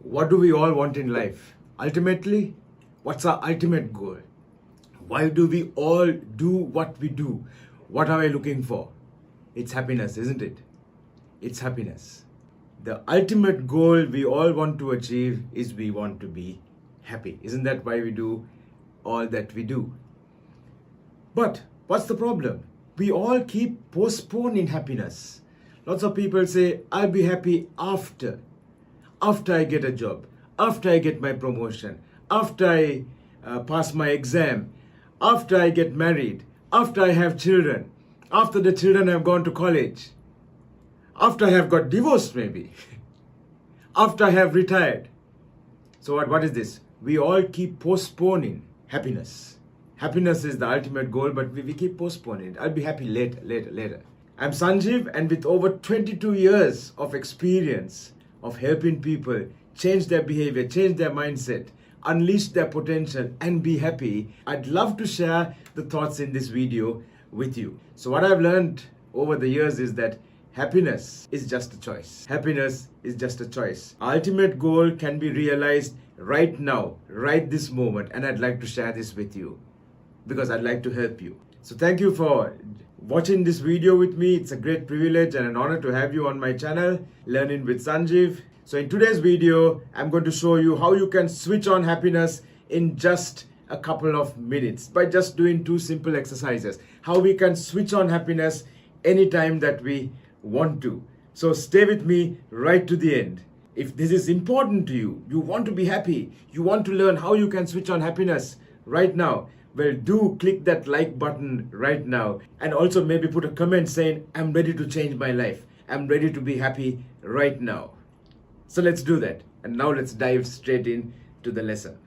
What do we all want in life? Ultimately, what's our ultimate goal? Why do we all do what we do? What are we looking for? It's happiness, isn't it? It's happiness. The ultimate goal we all want to achieve is we want to be happy. Isn't that why we do all that we do? But what's the problem? We all keep postponing happiness. Lots of people say, I'll be happy after I get a job, after I get my promotion, after I pass my exam, after I get married, after I have children, after the children have gone to college, after I have got divorced maybe, after I have retired. So what is this? We all keep postponing happiness. Happiness is the ultimate goal, but we keep postponing it. I'll be happy later. I'm Sanjeev, and with over 22 years of experience of helping people change their behavior, change their mindset, unleash their potential and be happy, I'd love to share the thoughts in this video with you. So what I've learned over the years is that happiness is just a choice. Happiness is just a choice. Our ultimate goal can be realized right now, right this moment, and I'd like to share this with you because I'd like to help you. So thank you for watching this video with me. It's a great privilege and an honor to have you on my channel, Learning with Sanjeev. So in today's video, I'm going to show you how you can switch on happiness in just a couple of minutes by just doing two simple exercises. How we can switch on happiness anytime that we want to. So stay with me right to the end. If this is important to you, you want to be happy, you want to learn how you can switch on happiness right now, well, do click that like button right now, and also maybe put a comment saying, I'm ready to change my life. I'm ready to be happy right now. So let's do that. And now let's dive straight into the lesson.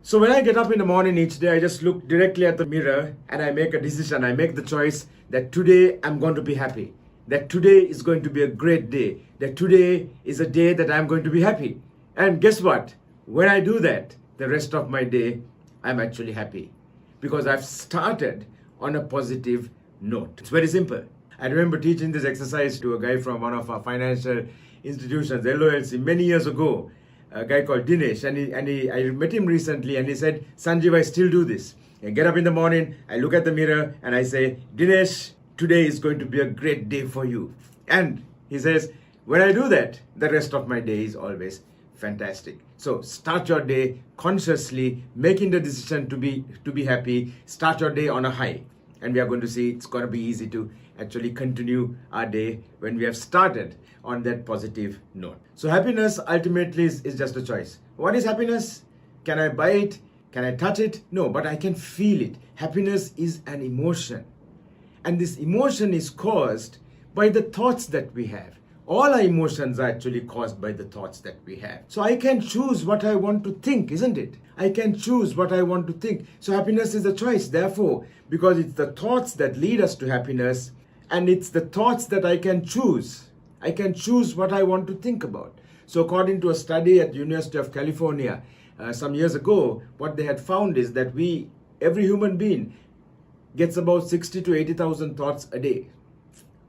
So when I get up in the morning each day, I just look directly at the mirror and I make a decision. I make the choice that today I'm going to be happy. That today is going to be a great day. That today is a day that I'm going to be happy. And guess what? When I do that, the rest of my day, I'm actually happy. Because I've started on a positive note. It's very simple. I remember teaching this exercise to a guy from one of our financial institutions, LOLC, many years ago, a guy called Dinesh, and I met him recently, and he said, Sanjeev, I still do this. I get up in the morning, I look at the mirror, and I say, Dinesh, today is going to be a great day for you. And he says, when I do that, the rest of my day is always fantastic. So start your day consciously, making the decision to be happy. Start your day on a high, and we are going to see it's going to be easy to actually continue our day when we have started on that positive note. So happiness ultimately is just a choice. What is happiness? Can I buy it? Can I touch it? No, but I can feel it. Happiness is an emotion, and this emotion is caused by the thoughts that we have. All our emotions are actually caused by the thoughts that we have. So I can choose what I want to think, isn't it? I can choose what I want to think. So happiness is a choice, therefore, because it's the thoughts that lead us to happiness, and it's the thoughts that I can choose. I can choose what I want to think about. So according to a study at the University of California some years ago, what they had found is that every human being gets about 60 to 80,000 thoughts a day,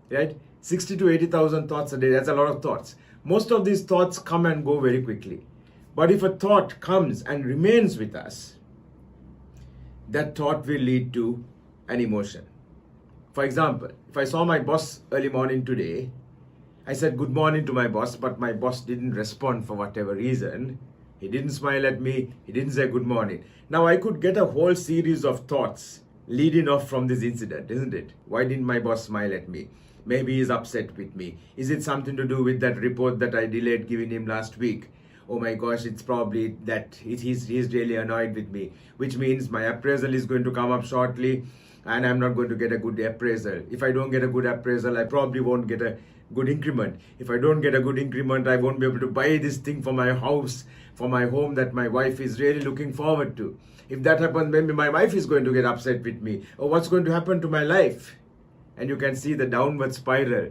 right? 60 to 80,000 thoughts a day, that's a lot of thoughts. Most of these thoughts come and go very quickly. But if a thought comes and remains with us, that thought will lead to an emotion. For example, if I saw my boss early morning today, I said good morning to my boss, but my boss didn't respond for whatever reason. He didn't smile at me, he didn't say good morning. Now I could get a whole series of thoughts leading off from this incident, isn't it? Why didn't my boss smile at me? Maybe he's upset with me. Is it something to do with that report that I delayed giving him last week? Oh my gosh, it's probably that he's really annoyed with me, which means my appraisal is going to come up shortly and I'm not going to get a good appraisal. If I don't get a good appraisal, I probably won't get a good increment. If I don't get a good increment, I won't be able to buy this thing for my house, for my home that my wife is really looking forward to. If that happens, maybe my wife is going to get upset with me. Or what's going to happen to my life? And you can see the downward spiral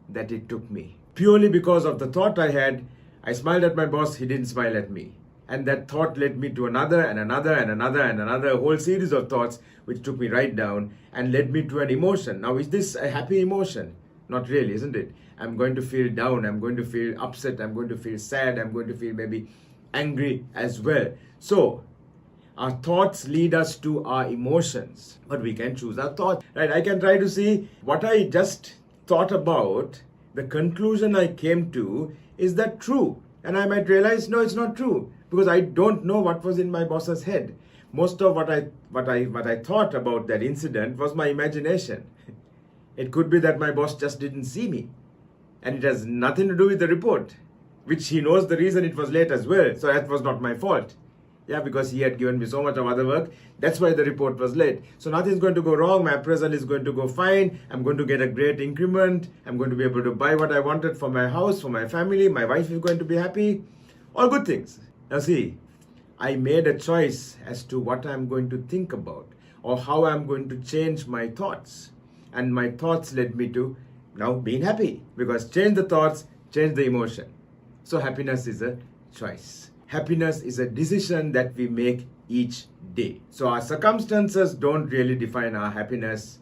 that it took me. Purely because of the thought I had, I smiled at my boss, he didn't smile at me. And that thought led me to another and another and another and another whole series of thoughts which took me right down and led me to an emotion. Now, is this a happy emotion? Not really, isn't it? I'm going to feel down, I'm going to feel upset, I'm going to feel sad, I'm going to feel maybe angry as well. So, our thoughts lead us to our emotions, but we can choose our thoughts, right? I can try to see what I just thought about, the conclusion I came to, is that true? And I might realize, no, it's not true, because I don't know what was in my boss's head. Most of what I thought about that incident was my imagination. It could be that my boss just didn't see me, and it has nothing to do with the report, which he knows the reason it was late as well, so that was not my fault. Yeah, because he had given me so much of other work, that's why the report was late. So nothing's going to go wrong, my appraisal is going to go fine, I'm going to get a great increment, I'm going to be able to buy what I wanted for my house, for my family, my wife is going to be happy, all good things. Now see, I made a choice as to what I'm going to think about, or how I'm going to change my thoughts. And my thoughts led me to now being happy, because change the thoughts, change the emotion. So happiness is a choice. Happiness is a decision that we make each day. So our circumstances don't really define our happiness.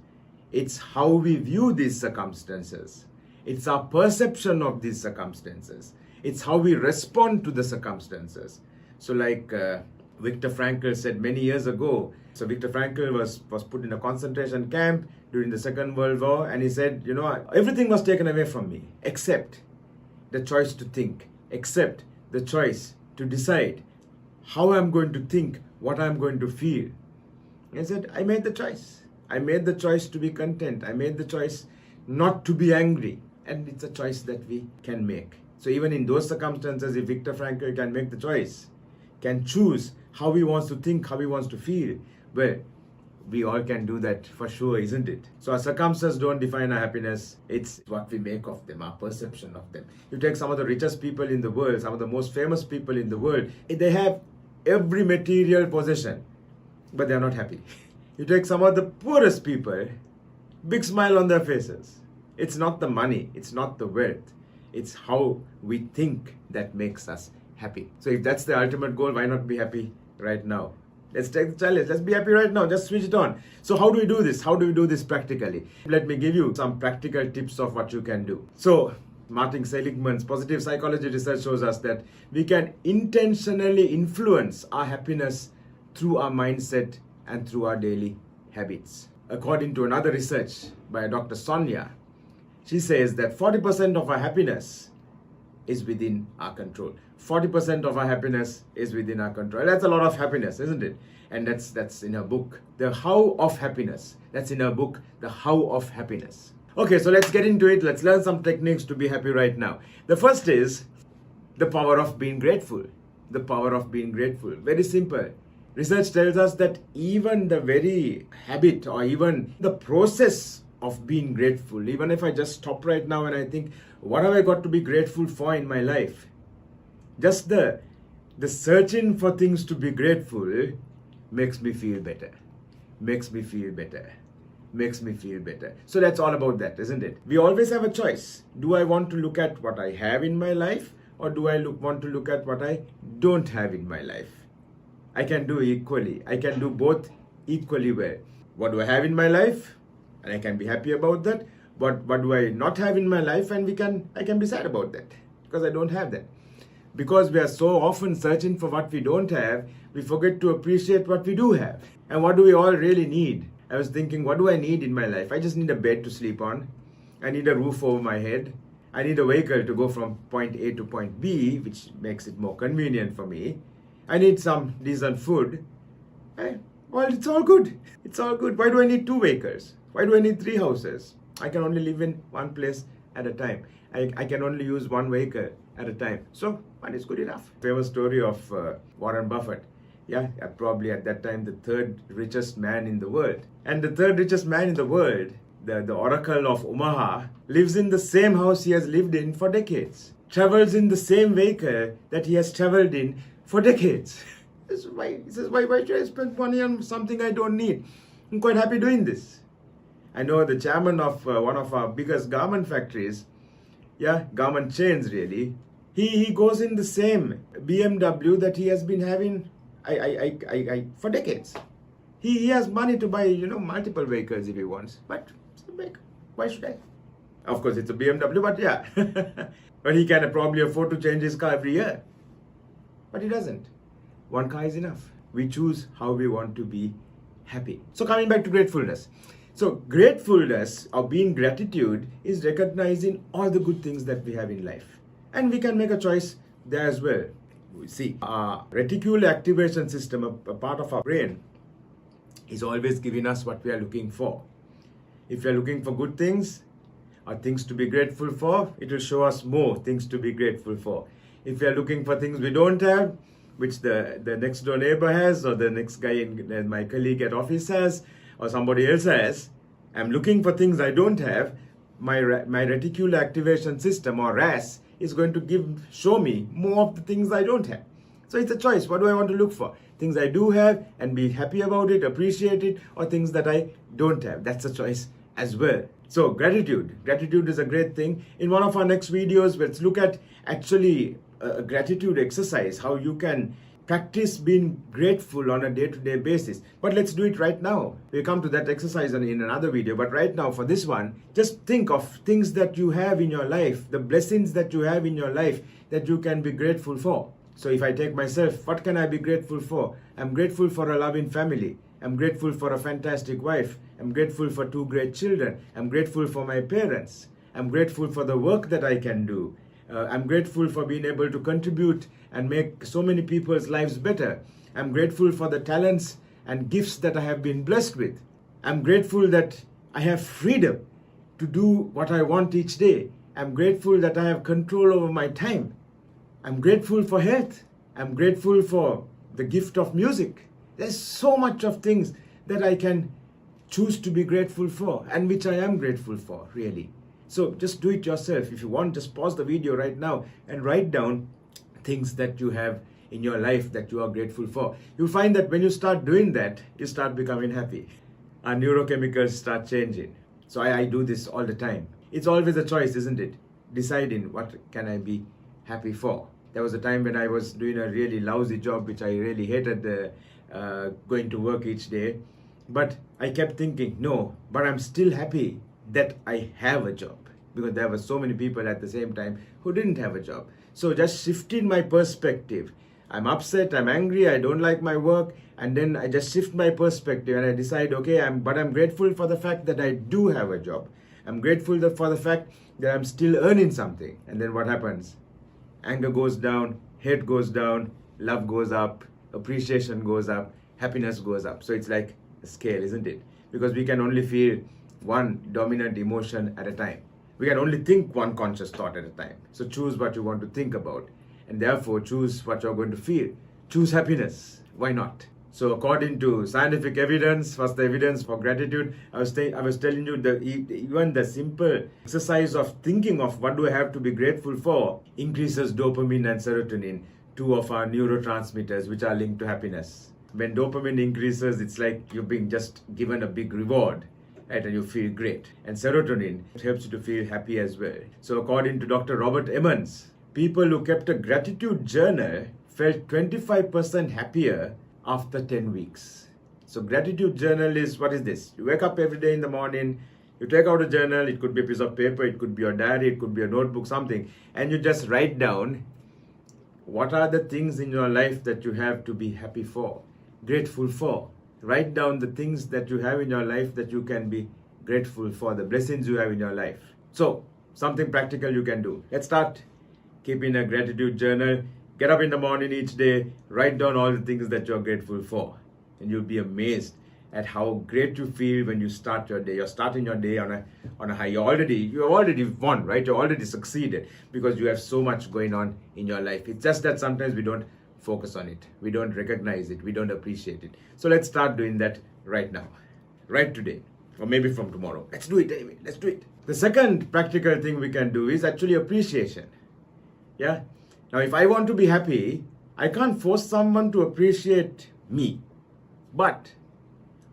It's how we view these circumstances. It's our perception of these circumstances. It's how we respond to the circumstances. So like Viktor Frankl said many years ago, so Viktor Frankl was put in a concentration camp during the Second World War, and he said, everything was taken away from me except the choice to think, except the choice to decide how I'm going to think, what I'm going to feel. And I said, I made the choice. I made the choice to be content. I made the choice not to be angry. And it's a choice that we can make. So even in those circumstances, if Viktor Frankl can make the choice, can choose how he wants to think, how he wants to feel, well, we all can do that for sure, isn't it? So our circumstances don't define our happiness. It's what we make of them, our perception of them. You take some of the richest people in the world, some of the most famous people in the world, they have every material possession, but they're not happy. You take some of the poorest people, big smile on their faces. It's not the money, it's not the wealth, it's how we think that makes us happy. So if that's the ultimate goal, why not be happy right now? Let's take the challenge. Let's be happy right now. Just switch it on. So how do we do this? How do we do this practically? Let me give you some practical tips of what you can do. So Martin Seligman's positive psychology research shows us that we can intentionally influence our happiness through our mindset and through our daily habits. According to another research by Dr. Sonia, she says that 40% of our happiness is within our control. 40% of our happiness is within our control. That's a lot of happiness, isn't it? And that's in her book, The How of Happiness. That's in her book, The How of Happiness. Okay, so let's get into it. Let's learn some techniques to be happy right now. The first is the power of being grateful. The power of being grateful. Very simple. Research tells us that even the very habit or even the process of being grateful, even if I just stop right now and I think, what have I got to be grateful for in my life? Just the searching for things to be grateful makes me feel better. Makes me feel better. Makes me feel better. So that's all about that, isn't it? We always have a choice. Do I want to look at what I have in my life, or do I want to look at what I don't have in my life? I can do equally. I can do both equally well. What do I have in my life? And I can be happy about that. But what do I not have in my life? And I can be sad about that because I don't have that. Because we are so often searching for what we don't have, we forget to appreciate what we do have. And what do we all really need? I was thinking, what do I need in my life? I just need a bed to sleep on. I need a roof over my head. I need a vehicle to go from point A to point B, which makes it more convenient for me. I need some decent food. Well, it's all good. It's all good. Why do I need 2 vehicles? Why do I need 3 houses? I can only live in one place at a time. I can only use 1 vehicle at a time. So, one is good enough. Famous story of Warren Buffett. Yeah, probably at that time the 3rd richest man in the world. And the 3rd richest man in the world, the Oracle of Omaha, lives in the same house he has lived in for decades. Travels in the same vehicle that he has traveled in for decades. He says, why should I spend money on something I don't need? I'm quite happy doing this. I know the chairman of one of our biggest garment factories, garment chains really, he goes in the same BMW that he has been having for decades. He has money to buy, multiple vehicles if he wants. But why should I? Of course, it's a BMW, but yeah. But he can probably afford to change his car every year. But he doesn't. One car is enough. We choose how we want to be happy. So coming back to gratefulness. So gratefulness or being gratitude is recognizing all the good things that we have in life. And we can make a choice there as well. We see our reticular activation system, a part of our brain, is always giving us what we are looking for. If we are looking for good things or things to be grateful for, it will show us more things to be grateful for. If we are looking for things we don't have, which the next door neighbor has, or the next guy, my colleague at office has, or somebody else has, I'm looking for things I don't have, my reticular activation system, or RAS, is going to show me more of the things I don't have. So it's a choice. What do I want to look for? Things I do have and be happy about it, appreciate it, or things that I don't have. That's a choice as well. So gratitude. Gratitude is a great thing. In one of our next videos, let's look at actually a gratitude exercise, how you can practice being grateful on a day-to-day basis. But let's do it right now. We'll come to that exercise in another video. But right now, for this one, just think of things that you have in your life, the blessings that you have in your life that you can be grateful for. So if I take myself, what can I be grateful for? I'm grateful for a loving family. I'm grateful for a fantastic wife. I'm grateful for 2 great children. I'm grateful for my parents. I'm grateful for the work that I can do. I'm grateful for being able to contribute and make so many people's lives better. I'm grateful for the talents and gifts that I have been blessed with. I'm grateful that I have freedom to do what I want each day. I'm grateful that I have control over my time. I'm grateful for health. I'm grateful for the gift of music. There's so much of things that I can choose to be grateful for, and which I am grateful for, really. So just do it yourself. If you want, just pause the video right now and write down things that you have in your life that you are grateful for. You'll find that when you start doing that, you start becoming happy. Our neurochemicals start changing. So I do this all the time. It's always a choice, isn't it? Deciding what can I be happy for. There was a time when I was doing a really lousy job, which I really hated going to work each day. But I kept thinking, no, but I'm still happy that I have a job, because there were so many people at the same time who didn't have a job. So just shifting my perspective. I'm upset, I'm angry, I don't like my work, and then I just shift my perspective and I decide, okay, I'm grateful for the fact that I do have a job. I'm grateful for the fact that I'm still earning something. And then what happens? Anger goes down, hate goes down, love goes up, appreciation goes up, happiness goes up. So it's like a scale, isn't it? Because we can only feel one dominant emotion at a time. We can only think one conscious thought at a time. So choose what you want to think about, and therefore choose what you're going to feel. Choose happiness. Why not? So according to scientific evidence, what's the evidence for gratitude? I was telling you that even the simple exercise of thinking of what do I have to be grateful for increases dopamine and serotonin, 2 of our neurotransmitters which are linked to happiness. When dopamine increases, it's like you're being just given a big reward. Right, and you feel great. And serotonin helps you to feel happy as well. So according to Dr. Robert Emmons, people who kept a gratitude journal felt 25% happier after 10 weeks. So gratitude journal is, what is this? You wake up every day in the morning, you take out a journal, it could be a piece of paper, it could be your diary, it could be a notebook, something, and you just write down what are the things in your life that you have to be happy for, grateful for. Write down the things that you have in your life that you can be grateful for, the blessings you have in your life. So, something practical you can do. Let's start keeping a gratitude journal. Get up in the morning each day, write down all the things that you're grateful for. And you'll be amazed at how great you feel when you start your day. You're starting your day on a high. You already won, right? You already succeeded because you have so much going on in your life. It's just that sometimes we don't focus on it. We don't recognize it. We don't appreciate it. So let's start doing that right now, right today, or maybe from tomorrow. Let's do it, David. Let's do it. The second practical thing we can do is actually appreciation. Yeah. Now, if I want to be happy, I can't force someone to appreciate me, but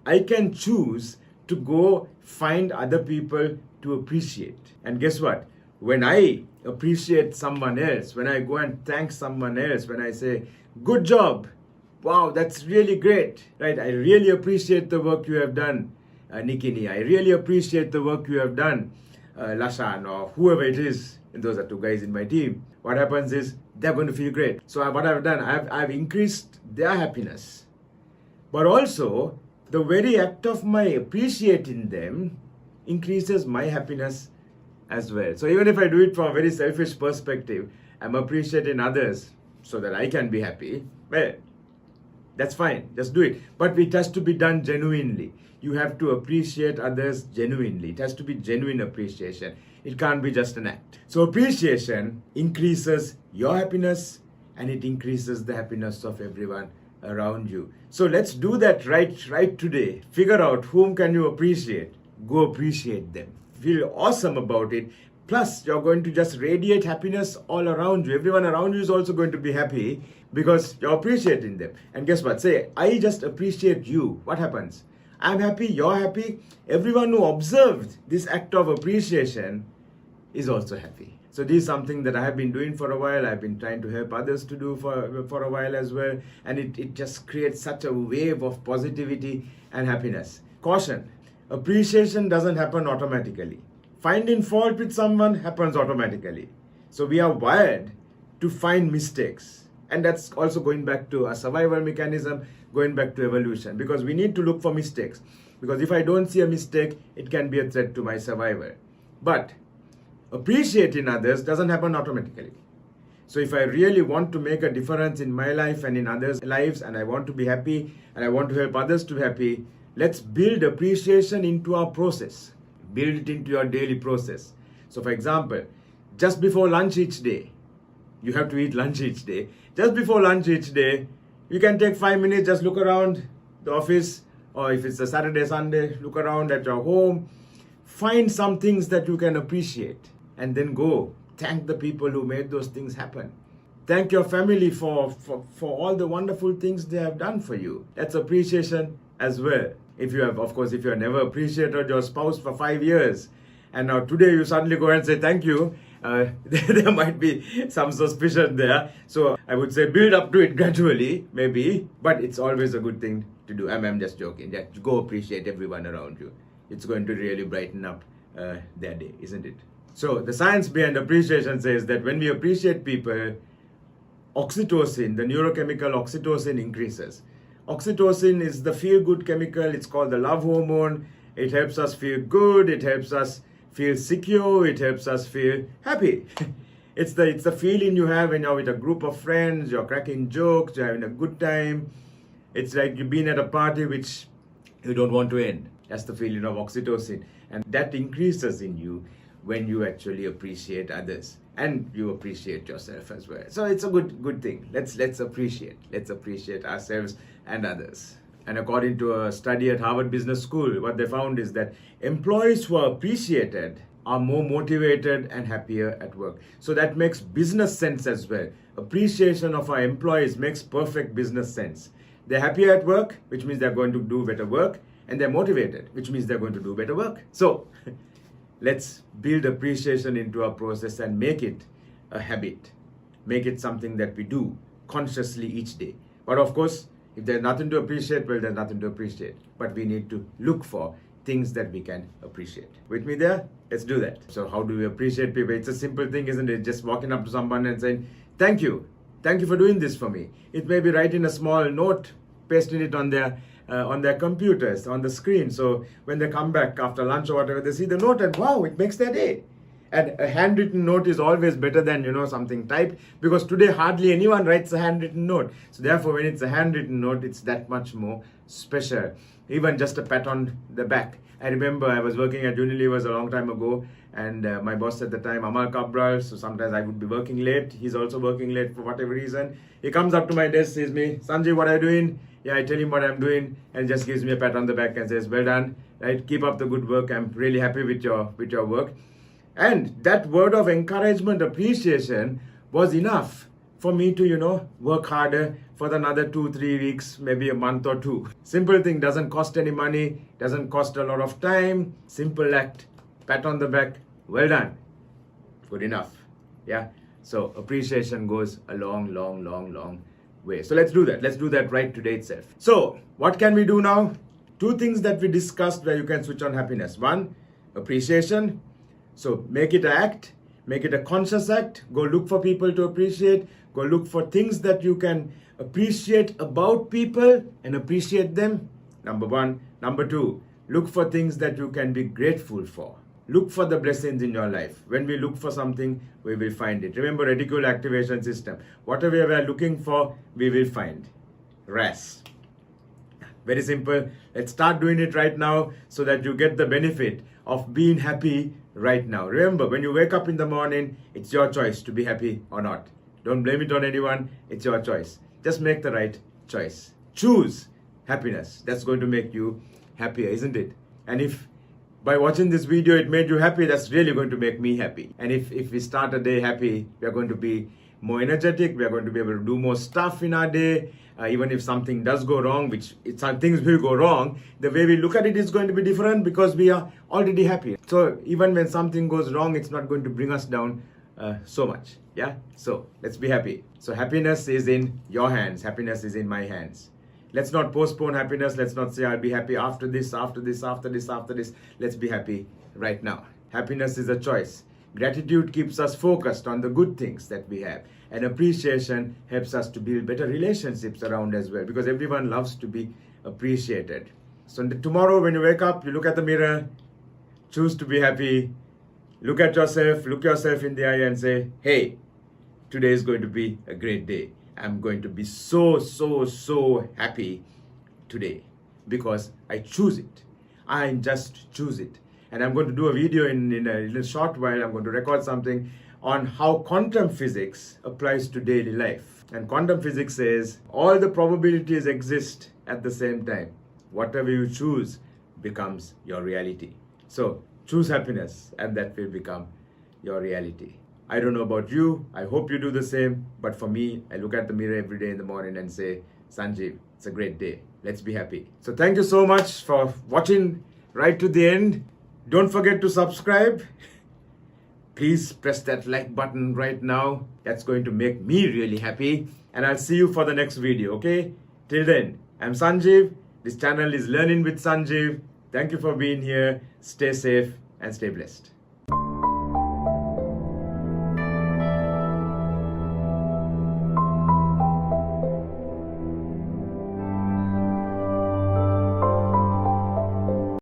I can choose to go find other people to appreciate. And guess what? When I appreciate someone else, when I go and thank someone else, when I say, good job, wow, that's really great, right? I really appreciate the work you have done, Nikini. I really appreciate the work you have done, Lashan or whoever it is, and those are two guys in my team, what happens is they're going to feel great. So what I've done, I've increased their happiness. But also, the very act of my appreciating them increases my happiness as well. So even if I do it from a very selfish perspective, I'm appreciating others so that I can be happy, well, that's fine, just do it. But it has to be done genuinely. You have to appreciate others genuinely. It has to be genuine appreciation. It can't be just an act. So appreciation increases your happiness and it increases the happiness of everyone around you. So let's do that right today. Figure out whom can you appreciate. Go appreciate them. Feel awesome about it. Plus, you're going to just radiate happiness all around you. Everyone around you is also going to be happy because you're appreciating them. And guess what? Say, I just appreciate you. What happens? I'm happy, you're happy. Everyone who observed this act of appreciation is also happy. So this is something that I have been doing for a while. I've been trying to help others to do for a while as well. And it just creates such a wave of positivity and happiness. Caution, appreciation doesn't happen automatically. Finding fault with someone happens automatically. So we are wired to find mistakes. And that's also going back to a survival mechanism, going back to evolution. Because we need to look for mistakes. Because if I don't see a mistake, it can be a threat to my survival. But appreciating others doesn't happen automatically. So if I really want to make a difference in my life and in others' lives, and I want to be happy, and I want to help others to be happy, let's build appreciation into our process. Build it into your daily process. So for example, just before lunch each day, you have to eat lunch each day. Just before lunch each day, you can take 5 minutes, just look around the office, or if it's a Saturday, Sunday, look around at your home. Find some things that you can appreciate and then go thank the people who made those things happen. Thank your family for all the wonderful things they have done for you. That's appreciation as well. If you have, of course, if you have never appreciated your spouse for 5 years, and now today you suddenly go and say thank you, there might be some suspicion there. So I would say build up to it gradually, maybe, but it's always a good thing to do. I'm just joking. Just go appreciate everyone around you. It's going to really brighten up their day, isn't it? So the science behind appreciation says that when we appreciate people, oxytocin, the neurochemical oxytocin increases. Oxytocin is the feel-good chemical. It's called the love hormone. It helps us feel good. It helps us feel secure. It helps us feel happy. It's the feeling you have when you're with a group of friends, you're cracking jokes, you're having a good time. It's like you've been at a party which you don't want to end. That's the feeling of oxytocin. And that increases in you when you actually appreciate others and you appreciate yourself as well. So it's a good thing. Let's appreciate. Let's appreciate ourselves and others. And according to a study at Harvard Business School, what they found is that employees who are appreciated are more motivated and happier at work. So that makes business sense as well. Appreciation of our employees makes perfect business sense. They're happier at work, which means they're going to do better work, and they're motivated, which means they're going to do better work. So let's build appreciation into our process and make it a habit. Make it something that we do consciously each day. But of course, if there's nothing to appreciate, well, there's nothing to appreciate. But we need to look for things that we can appreciate. With me there? Let's do that. So how do we appreciate people? It's a simple thing, isn't it? Just walking up to someone and saying, thank you. Thank you for doing this for me. It may be writing a small note, pasting it on their computers, on the screen. So when they come back after lunch or whatever, they see the note and wow, it makes their day. And a handwritten note is always better than, something typed, because today hardly anyone writes a handwritten note. So therefore, when it's a handwritten note, it's that much more special. Even just a pat on the back. I remember I was working at Unilever a long time ago, and my boss at the time, Amal Cabral, so sometimes I would be working late. He's also working late for whatever reason. He comes up to my desk, says me, Sanjay, what are you doing? Yeah, I tell him what I'm doing, and just gives me a pat on the back and says, well done, right? Keep up the good work. I'm really happy with your work. And that word of encouragement, appreciation was enough for me to, work harder for another 2-3 weeks, maybe a month or two. Simple thing, doesn't cost any money, doesn't cost a lot of time. Simple act, pat on the back, well done. Good enough. Yeah. So appreciation goes a long way. So let's do that. Let's do that right today itself. So what can we do now? 2 things that we discussed where you can switch on happiness. 1, appreciation. So make it an act, make it a conscious act. Go look for people to appreciate. Go look for things that you can appreciate about people and appreciate them. Number one. Number two, look for things that you can be grateful for. Look for the blessings in your life. When we look for something, we will find it. Remember, reticle activation system. Whatever we are looking for, we will find. RAS. Very simple. Let's start doing it right now so that you get the benefit of being happy right now. Remember, when you wake up in the morning, it's your choice to be happy or not. Don't blame it on anyone. It's your choice. Just make the right choice. Choose happiness. That's going to make you happier, isn't it? And if by watching this video it made you happy, that's really going to make me happy. And if we start a day happy, we are going to be more energetic. We are going to be able to do more stuff in our day. Even if something does go wrong, which things will go wrong, the way we look at it is going to be different because we are already happy. So even when something goes wrong, it's not going to bring us down so much. Yeah. So let's be happy. So happiness is in your hands. Happiness is in my hands. Let's not postpone happiness. Let's not say I'll be happy after this, after this, after this, after this. Let's be happy right now. Happiness is a choice. Gratitude keeps us focused on the good things that we have. And appreciation helps us to build better relationships around as well, because everyone loves to be appreciated. So tomorrow when you wake up, you look at the mirror, choose to be happy, look at yourself, look yourself in the eye and say, hey, today is going to be a great day. I'm going to be so happy today because I choose it. I just choose it. And I'm going to do a video in a little short while. I'm going to record something on how quantum physics applies to daily life. And quantum physics says all the probabilities exist at the same time. Whatever you choose becomes your reality. So choose happiness and that will become your reality. I don't know about you. I hope you do the same. But for me, I look at the mirror every day in the morning and say, Sanjeev, it's a great day. Let's be happy. So thank you so much for watching right to the end. Don't forget to subscribe. Please press that like button right now. That's going to make me really happy. And I'll see you for the next video, okay? Till then, I'm Sanjeev. This channel is Learning with Sanjeev. Thank you for being here. Stay safe and stay blessed.